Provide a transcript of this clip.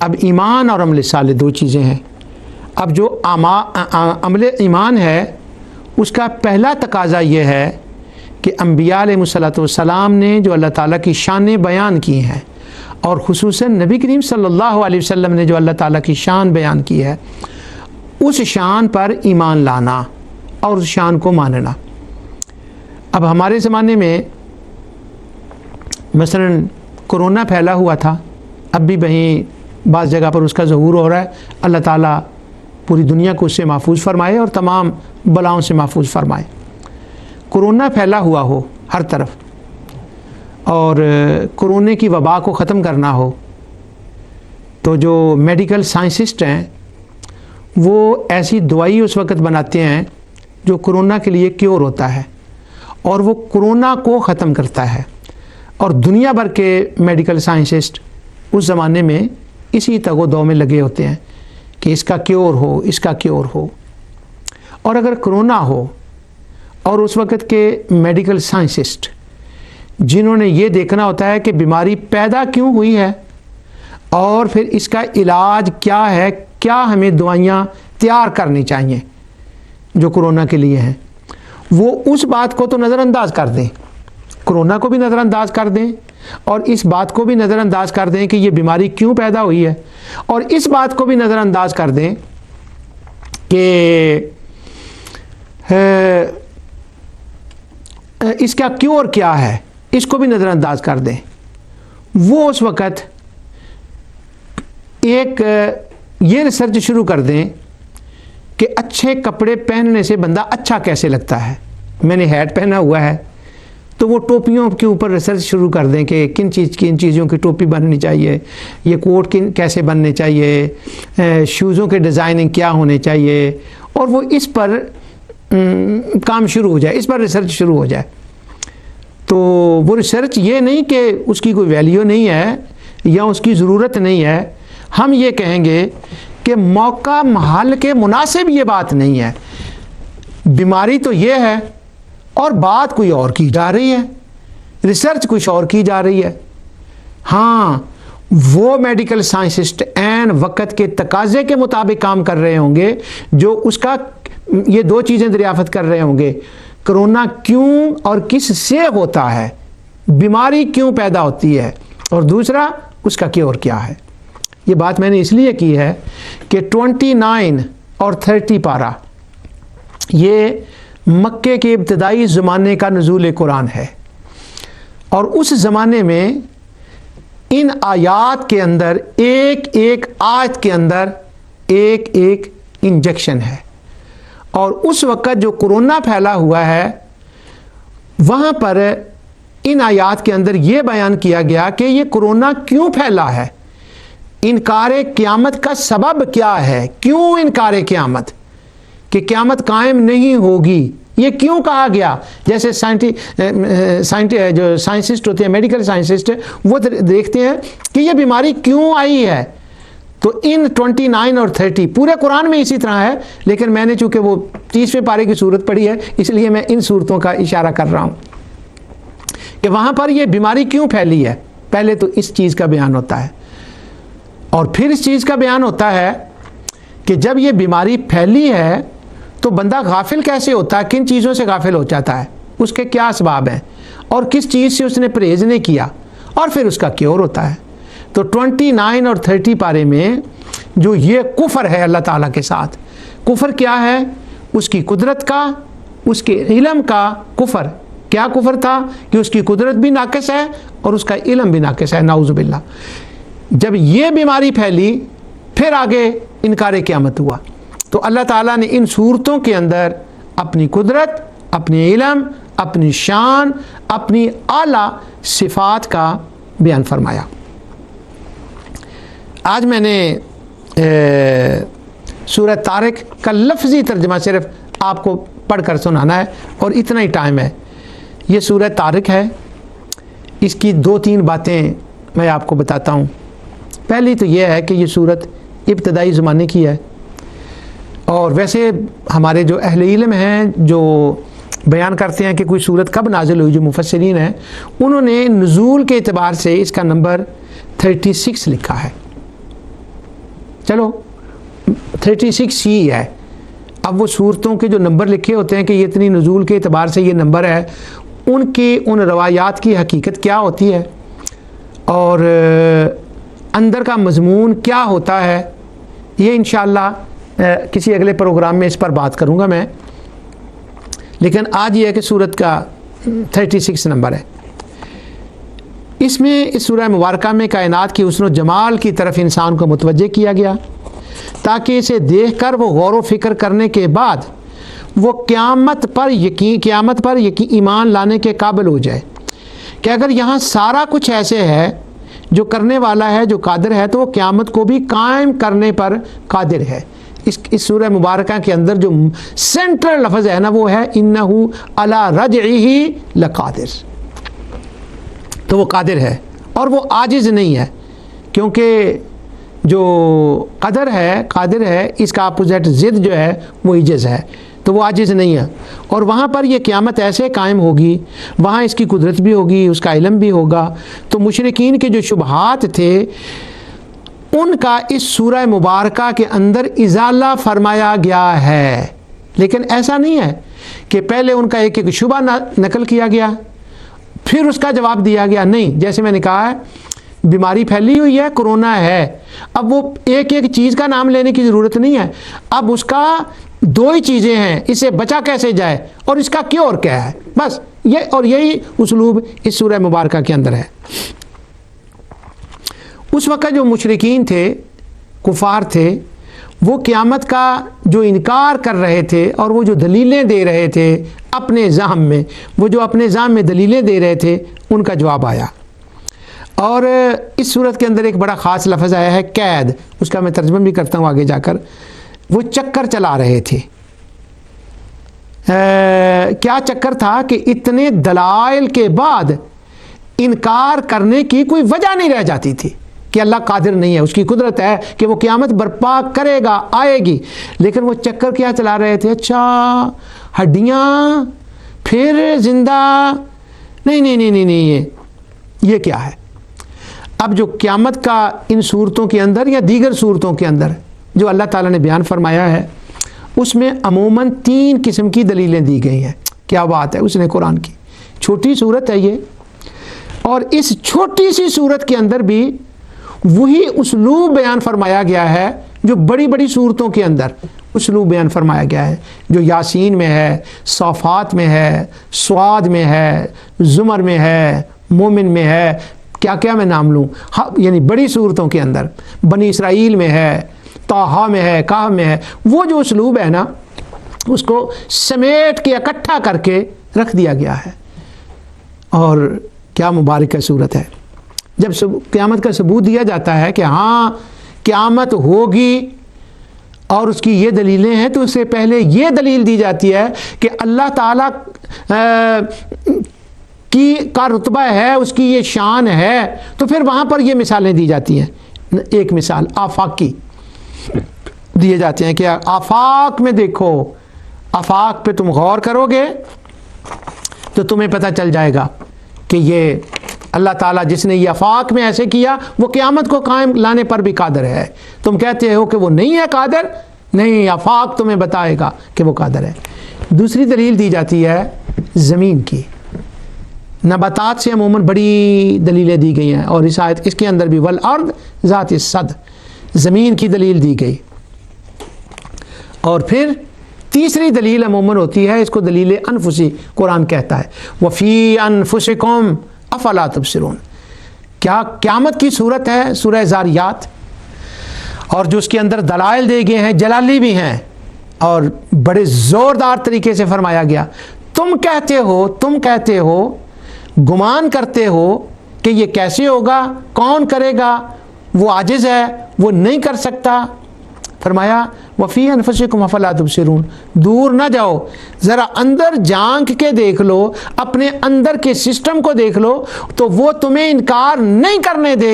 اب ایمان اور عمل صالح دو چیزیں ہیں. اب جو عمل ایمان ہے اس کا پہلا تقاضا یہ ہے کہ انبیاء علیہ الصلوۃ والسلام نے جو اللہ تعالیٰ کی شانیں بیان کی ہیں اور خصوصاً نبی کریم صلی اللہ علیہ وسلم نے جو اللہ تعالیٰ کی شان بیان کی ہے اس شان پر ایمان لانا اور اس شان کو ماننا. اب ہمارے زمانے میں مثلا کرونا پھیلا ہوا تھا، اب بھی وہیں بعض جگہ پر اس کا ظہور ہو رہا ہے. اللہ تعالیٰ پوری دنیا کو اس سے محفوظ فرمائے اور تمام بلاؤں سے محفوظ فرمائے. کرونا پھیلا ہوا ہو ہر طرف اور کرونے کی وبا کو ختم کرنا ہو تو جو میڈیکل سائنسسٹ ہیں وہ ایسی دوائی اس وقت بناتے ہیں جو کرونا کے لیے کیور ہوتا ہے اور وہ کرونا کو ختم کرتا ہے. اور دنیا بھر کے میڈیکل سائنسسٹ اس زمانے میں اسی تگ و دو میں لگے ہوتے ہیں کہ اس کا کیور ہو، اس کا کیور ہو. اور اگر کرونا ہو اور اس وقت کے میڈیکل سائنسسٹ جنہوں نے یہ دیکھنا ہوتا ہے کہ بیماری پیدا کیوں ہوئی ہے اور پھر اس کا علاج کیا ہے، کیا ہمیں دوائیاں تیار کرنی چاہیے جو کرونا کے لیے ہیں، وہ اس بات کو تو نظر انداز کر دیں، کرونا کو بھی نظر انداز کر دیں اور اس بات کو بھی نظر انداز کر دیں کہ یہ بیماری کیوں پیدا ہوئی ہے، اور اس بات کو بھی نظر انداز کر دیں کہ اس کا کیور کیا ہے، اس کو بھی نظر انداز کر دیں. وہ اس وقت ایک یہ ریسرچ شروع کر دیں کہ اچھے کپڑے پہننے سے بندہ اچھا کیسے لگتا ہے. میں نے ہیٹ پہنا ہوا ہے تو وہ ٹوپیوں کے اوپر ریسرچ شروع کر دیں کہ کن چیزوں کی ٹوپی بننی چاہیے، یہ کوٹ کیسے بننے چاہیے، شوزوں کے ڈیزائننگ کیا ہونے چاہیے، اور وہ اس پر کام شروع ہو جائے، اس پر ریسرچ شروع ہو جائے. تو وہ ریسرچ یہ نہیں کہ اس کی کوئی ویلیو نہیں ہے یا اس کی ضرورت نہیں ہے، ہم یہ کہیں گے کہ موقع محل کے مناسب یہ بات نہیں ہے. بیماری تو یہ ہے اور بات کوئی اور کی جا رہی ہے، ریسرچ کچھ اور کی جا رہی ہے. ہاں وہ میڈیکل سائنسسٹ عین وقت کے تقاضے کے مطابق کام کر رہے ہوں گے جو اس کا یہ دو چیزیں دریافت کر رہے ہوں گے، کرونا کیوں اور کس سے ہوتا ہے، بیماری کیوں پیدا ہوتی ہے، اور دوسرا اس کا کیور کیا ہے. یہ بات میں نے اس لیے کی ہے کہ 29 اور 30 پارہ یہ مکے کے ابتدائی زمانے کا نزول قرآن ہے، اور اس زمانے میں ان آیات کے اندر ایک ایک آیت کے اندر ایک ایک انجیکشن ہے. اور اس وقت جو کرونا پھیلا ہوا ہے وہاں پر ان آیات کے اندر یہ بیان کیا گیا کہ یہ کرونا کیوں پھیلا ہے، انکار قیامت کا سبب کیا ہے، کیوں انکار قیامت، کہ قیامت قائم نہیں ہوگی، یہ کیوں کہا گیا. جیسے جو سائنسسٹ ہوتے ہیں، میڈیکل سائنسسٹ، وہ دیکھتے ہیں کہ یہ بیماری کیوں آئی ہے. تو ان 29 اور 30 پورے قرآن میں اسی طرح ہے، لیکن میں نے چونکہ وہ 30ویں پارے کی صورت پڑھی ہے اس لیے میں ان صورتوں کا اشارہ کر رہا ہوں کہ وہاں پر یہ بیماری کیوں پھیلی ہے. پہلے تو اس چیز کا بیان ہوتا ہے اور پھر اس چیز کا بیان ہوتا ہے کہ جب یہ بیماری پھیلی ہے تو بندہ غافل کیسے ہوتا ہے، کن چیزوں سے غافل ہو جاتا ہے، اس کے کیا اسباب ہیں اور کس چیز سے اس نے پرہیز نہیں کیا، اور پھر اس کا کیور ہوتا ہے. تو 29 اور 30 پارے میں جو یہ کفر ہے اللہ تعالیٰ کے ساتھ، کفر کیا ہے، اس کی قدرت کا، اس کے علم کا کفر. کیا کفر تھا کہ اس کی قدرت بھی ناقص ہے اور اس کا علم بھی ناقص ہے، نعوذ باللہ. جب یہ بیماری پھیلی پھر آگے انکار قیامت ہوا. تو اللہ تعالیٰ نے ان صورتوں کے اندر اپنی قدرت، اپنی علم، اپنی شان، اپنی اعلیٰ صفات کا بیان فرمایا. آج میں نے سورہ طارق کا لفظی ترجمہ صرف آپ کو پڑھ کر سنانا ہے اور اتنا ہی ٹائم ہے. یہ سورہ طارق ہے، اس کی 2-3 باتیں میں آپ کو بتاتا ہوں. پہلی تو یہ ہے کہ یہ سورت ابتدائی زمانے کی ہے، اور ویسے ہمارے جو اہل علم ہیں جو بیان کرتے ہیں کہ کوئی سورت کب نازل ہوئی، جو مفسرین ہیں انہوں نے نزول کے اعتبار سے اس کا نمبر 36 لکھا ہے. چلو 36 ہی ہے. اب وہ صورتوں کے جو نمبر لکھے ہوتے ہیں کہ یہ اتنی نزول کے اعتبار سے یہ نمبر ہے، ان کی ان روایات کی حقیقت کیا ہوتی ہے اور اندر کا مضمون کیا ہوتا ہے، یہ انشاءاللہ کسی اگلے پروگرام میں اس پر بات کروں گا میں. لیکن آج یہ ہے کہ سورت کا 36 نمبر ہے. اس میں اس سورہ مبارکہ میں کائنات کی حسن و جمال کی طرف انسان کو متوجہ کیا گیا تاکہ اسے دیکھ کر وہ غور و فکر کرنے کے بعد وہ قیامت پر ایمان لانے کے قابل ہو جائے کہ اگر یہاں سارا کچھ ایسے ہے، جو کرنے والا ہے، جو قادر ہے، تو وہ قیامت کو بھی قائم کرنے پر قادر ہے. اس سورہ مبارکہ کے اندر جو سینٹرل لفظ ہے نا وہ ہے انہو علی رجعہ لقادر. تو وہ قادر ہے اور وہ عاجز نہیں ہے، کیونکہ جو قادر ہے اس کا اپوزٹ ضد جو ہے وہ عجز ہے، تو وہ عاجز نہیں ہے. اور وہاں پر یہ قیامت ایسے قائم ہوگی، وہاں اس کی قدرت بھی ہوگی، اس کا علم بھی ہوگا. تو مشرکین کے جو شبہات تھے ان کا اس سورہ مبارکہ کے اندر ازالہ فرمایا گیا ہے. لیکن ایسا نہیں ہے کہ پہلے ان کا ایک شبہ نقل کیا گیا پھر اس کا جواب دیا گیا. نہیں، جیسے میں نے کہا ہے بیماری پھیلی ہوئی ہے، کرونا ہے، اب وہ ایک چیز کا نام لینے کی ضرورت نہیں ہے. اب اس کا 2 ہی چیزیں ہیں، اسے بچا کیسے جائے اور اس کا کیور کیا ہے، بس یہ. اور یہی اسلوب اس سورہ مبارکہ کے اندر ہے. اس وقت جو مشرکین تھے، کفار تھے، وہ قیامت کا جو انکار کر رہے تھے اور وہ جو دلیلیں دے رہے تھے اپنے ذہن میں، وہ جو اپنے ذہن میں دلیلیں دے رہے تھے ان کا جواب آیا. اور اس صورت کے اندر ایک بڑا خاص لفظ آیا ہے قید، اس کا میں ترجمہ بھی کرتا ہوں آگے جا کر. وہ چکر چلا رہے تھے. کیا چکر تھا کہ اتنے دلائل کے بعد انکار کرنے کی کوئی وجہ نہیں رہ جاتی تھی کہ اللہ قادر نہیں ہے، اس کی قدرت ہے کہ وہ قیامت برپا کرے گا، آئے گی. لیکن وہ چکر کیا چلا رہے تھے؟ اچھا ہڈیاں پھر زندہ، نہیں یہ کیا ہے؟ اب جو قیامت کا ان صورتوں کے اندر یا دیگر صورتوں کے اندر جو اللہ تعالیٰ نے بیان فرمایا ہے اس میں عموماً 3 قسم کی دلیلیں دی گئی ہیں. کیا بات ہے اس نے قرآن کی. چھوٹی صورت ہے یہ، اور اس چھوٹی سی صورت کے اندر بھی وہی اسلوب بیان فرمایا گیا ہے جو بڑی بڑی صورتوں کے اندر اسلوب بیان فرمایا گیا ہے، جو یاسین میں ہے، صافات میں ہے، سعاد میں ہے، زمر میں ہے، مومن میں ہے، کیا میں نام لوں، یعنی بڑی صورتوں کے اندر بنی اسرائیل میں ہے، طٰہٰ میں ہے، کہف میں ہے. وہ جو اسلوب ہے نا اس کو سمیٹ کے اکٹھا کر کے رکھ دیا گیا ہے. اور کیا مبارک صورت ہے جب قیامت کا ثبوت دیا جاتا ہے کہ ہاں قیامت ہوگی اور اس کی یہ دلیلیں ہیں، تو اس سے پہلے یہ دلیل دی جاتی ہے کہ اللہ تعالیٰ کا رتبہ ہے، اس کی یہ شان ہے. تو پھر وہاں پر یہ مثالیں دی جاتی ہیں. ایک مثال آفاقی دیے جاتے ہیں کہ آفاق میں دیکھو، آفاق پہ تم غور کرو گے تو تمہیں پتہ چل جائے گا کہ یہ اللہ تعالیٰ جس نے یہ آفاق میں ایسے کیا وہ قیامت کو قائم لانے پر بھی قادر ہے. تم کہتے ہو کہ وہ نہیں ہے قادر، نہیں، آفاق تمہیں بتائے گا کہ وہ قادر ہے. دوسری دلیل دی جاتی ہے زمین کی. نباتات سے عموماً بڑی دلیلیں دی گئی ہیں، اور اس کے اندر بھی والارض ذات الصد، زمین کی دلیل دی گئی. اور پھر تیسری دلیل عموماً ہوتی ہے، اس کو دلیل انفسی قرآن کہتا ہے، وفی انفسکم افلا تبصرون. کیا قیامت کی صورت ہے سورہ زاریات، اور جو اس کے اندر دلائل دے گئے ہیں جلالی بھی ہیں اور بڑے زوردار طریقے سے فرمایا گیا. تم کہتے ہو گمان کرتے ہو کہ یہ کیسے ہوگا، کون کرے گا، وہ عاجز ہے، وہ نہیں کر سکتا. فرمایا وفی انفسکم افلا تبصرون. دور نہ جاؤ، ذرا اندر جھانک کے دیکھ لو، اپنے اندر کے سسٹم کو دیکھ لو، تو وہ تمہیں انکار نہیں کرنے دے